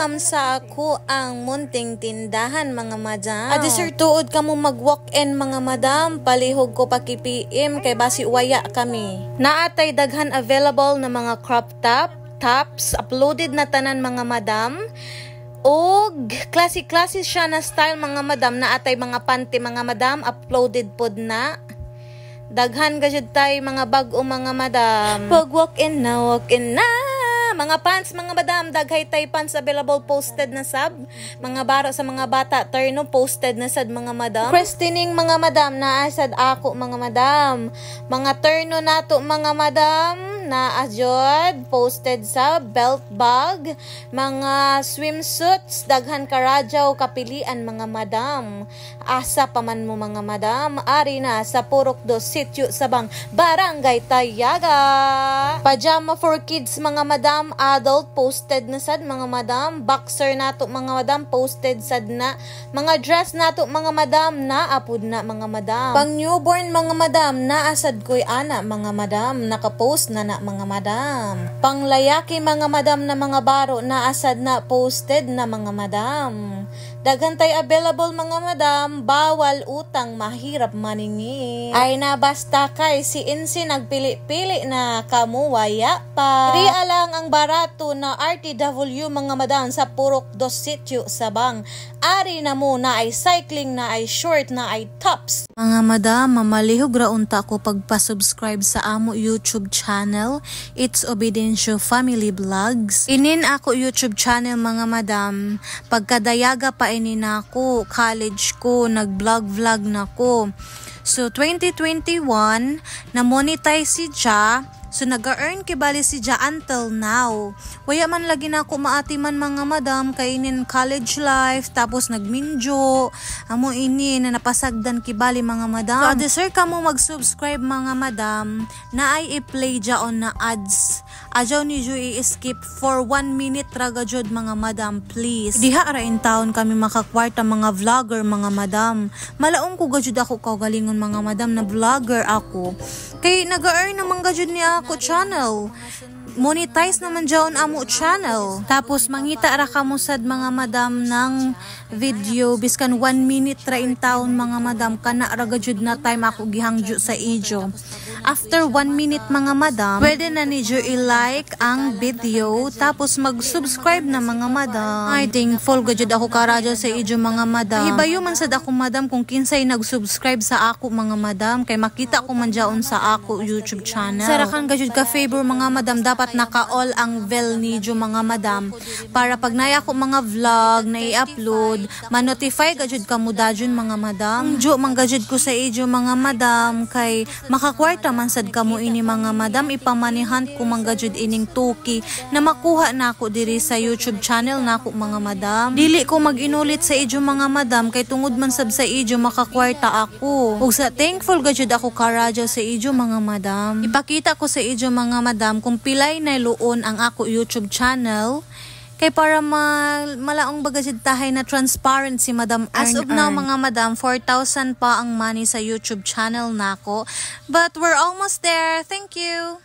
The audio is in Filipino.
welcome sa ako ang munting tindahan mga madam. Adisir tuod ka mo mag-walk-in mga madam, palihog ko paki-PM kay basi waya kami. Naatay daghan available na mga crop tops, uploaded na tanan mga madam. Og klase-klase siya na style mga madam, naatay mga panty mga madam, uploaded pod na. Daghan gajud tay mga bag-o mga madam. Pag walk-in na mga pants mga madam, daghay tay pants available posted na sab. Mga baro sa mga bata terno posted na sad mga madam. Questioning mga madam na asad ako mga madam. Mga terno nato mga madam na ajod posted sa belt bag, mga swimsuits, daghan karadyaw kapilian mga madam. Asa paman mo mga madam, ari na sa Purok 2 Sitio Sabang, Barangay Tayaga. Pajama for kids mga madam, adult posted na sad mga madam. Boxer nato mga madam posted sad na. Mga dress nato mga madam na apud na mga madam. Pang newborn mga madam na asad koy ana mga madam, nakapost na mga madam. Pang layaki mga madam na mga baro na asad na posted na mga madam. Daghan tay available mga madam, bawal utang, mahirap maningin. Ay na basta kay si Insi nagpili-pili na kamuwaya pa. Ria lang ang barato na RTW mga madam sa Purok 2 Sitio Sabang. Ari na mo na ay cycling, na ay short, na ay tops. Mga madam, mamalihog raunta ko pagpa-subscribe sa amo YouTube channel. It's Obidencio Family Vlogs. Inin ako YouTube channel mga madam. Pagkadayaga pa inin ako, college ko, nag-vlog na ko. So 2021, na-monetize si Ja. So nag-earn kibali si Ja until now. Waya man lagi na ako maati man mga madam, kainin college life, tapos nagminjo. Amo ini na napasagdan kibali mga madam. So adisir ka mo mag-subscribe mga madam, na ay i-play jaon na ads. Ajaw ni Jo i-skip for 1 minute raga jud mga madam, please. Diha ra in town kami makakwarta mga vlogger mga madam. Malaong ko gajud ako kaugalingon mga madam na vlogger ako. Kay nag-earn naman gajud niya ako channel. Monetize naman jaon amo channel. Tapos mangita ra kamo sad mga madam ng video biskan 1 minute ra in town mga madam, kana ra gajud na time ako gihangjo sa ijo. After 1 minute mga madam, pwede na ni Jo i-like ang video, tapos mag-subscribe na mga madam. I thankful gajud ako karadyo sa ijo mga madam. Hibayo man sad ako madam kung kinsay nag-subscribe sa ako mga madam, kay makita ko man jaon sa ako YouTube channel. Sarakan gajud ka favor mga madam, dapat naka-all ang bell ni Jo mga madam, para pag naya ko mga vlog na i-upload, ma-notify gajud ka mo dajon mga madam. Jo man gajud ko sa ijo mga madam, kay makakwarta man sad kamo ini mga madam, ipamanihan ko man gajud ining tuki na makuha na ako diri sa YouTube channel nako mga madam. Dili ko mag-inulit sa ijo mga madam, kay tungod man sab sa ijo makakwarta ako. Ug sa thankful gajud ako karadyo sa ijo mga madam. Ipakita ko sa ijo mga madam kung pilay na luon ang ako YouTube channel, kay para malaong bagajid tahay na transparent si Madam Earn. As of now mga madam, 4,000 pa ang money sa YouTube channel nako. But we're almost there. Thank you.